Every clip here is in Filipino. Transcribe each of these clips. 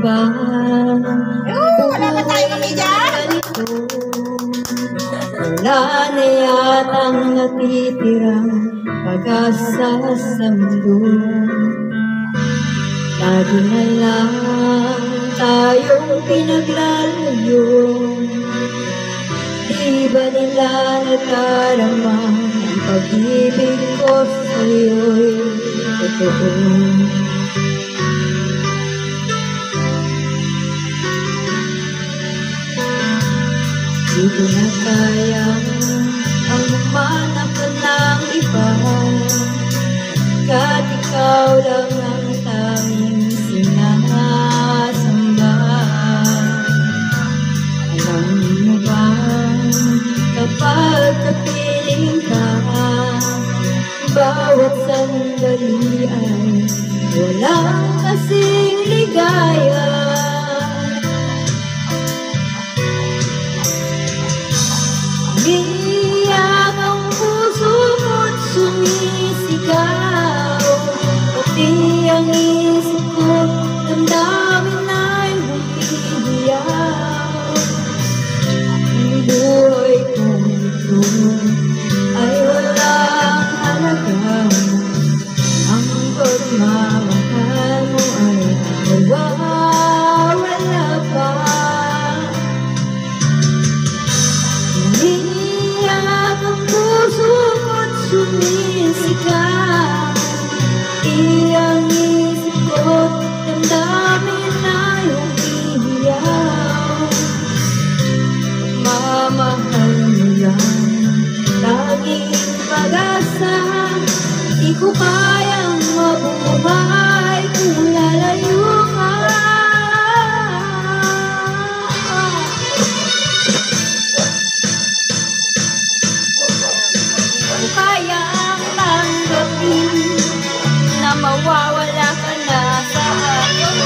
ba? Wala na tayo kami dyan. Wala na yatang natitirang pag-asa sa mundo. Lagi na lang tayong pinaglalayo. Di ba nila nadarama ang pag-ibig ko sa'yo'y totoo? Di ko na kaya ang humanap ng iba, kahit ikaw lang ang tanging sinasamba. Alam mo ba, kapag kapiling ka, bawat sandali ay walang kasing ligaya. Umiiyak ang puso ko't sumisigaw, pati ang isip ko't damdamin ay humihiyaw. Ang buhay kong ito ay walang halaga, ang pagmamahal mo ay nawawala pa. Umiiyak ang puso ko't sumisigaw, iyang isip ko't damdamin ay umiiyak. Mamahal mo lang, laging pag-asa, di ko kayang mabuhay kung lalayo ka. Kayang tanggapin na mawawala ka na sa akin.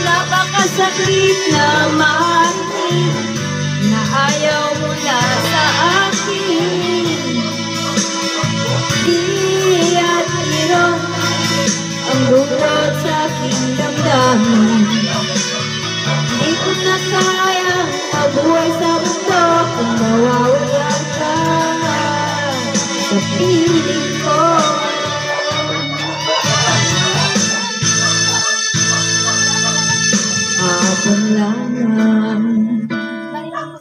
Napakasakit naman na ayaw mo na sa akin. Di at hirap ang bukod sa aking damdamin. Di ko na kayang mabuhay sa mundo kung mawawala ka sa piling ko. Hapon lamang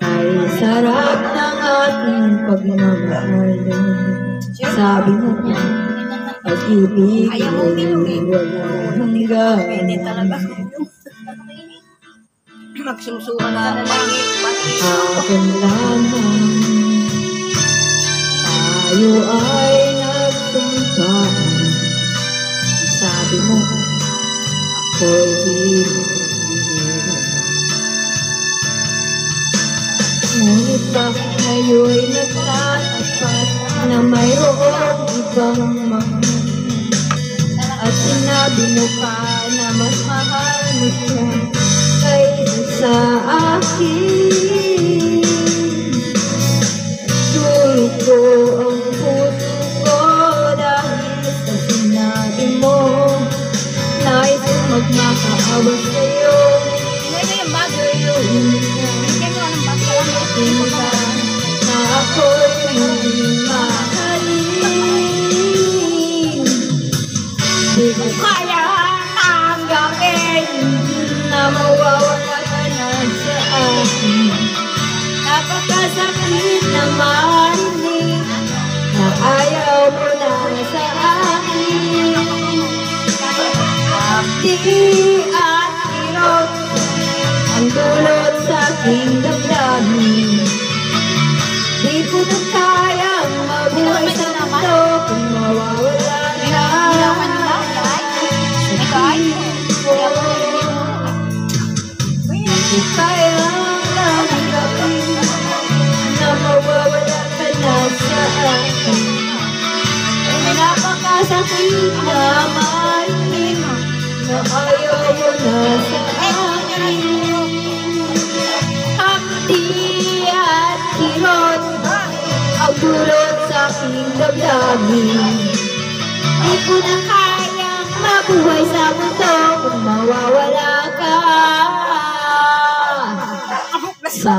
ay sarap ng ating pagmamahal. Sabi mo, pag-ibig ay walang hanggan. Magsusuka na lang. Hapon lamang tayo ay nagtungkaan. Sabi mo, ako'y hihigil. Ngunit bakit ngayon'y nagtatapat na mayroong ibang mahal? At sinabi mo pa na mas mahal mo siya kaysa sa akin. Tulog ko ang puso ko dahil sa sinabi mo. Nais ko magmakaawa sa'yo, tinta na ako'y mahalin. Di ko kaya tanggapin na mawawala ka na sa akin. Napakasakit naman na ayaw mo na sa akin. Di at hirot ang dulot sa aking damdamin. Di ko na kayang mabuhay sa mundo kung mawawala na sa piling ko. Di ko kayang tanggapin na mawawala ka na sa akin. Napakasakit naman na ayaw mo na sa akin. Hapdi at hirot ang dulot sa aking damdamin. Di ko na kayang mabuhay buhay sa mundo kung mawawala ka. Sa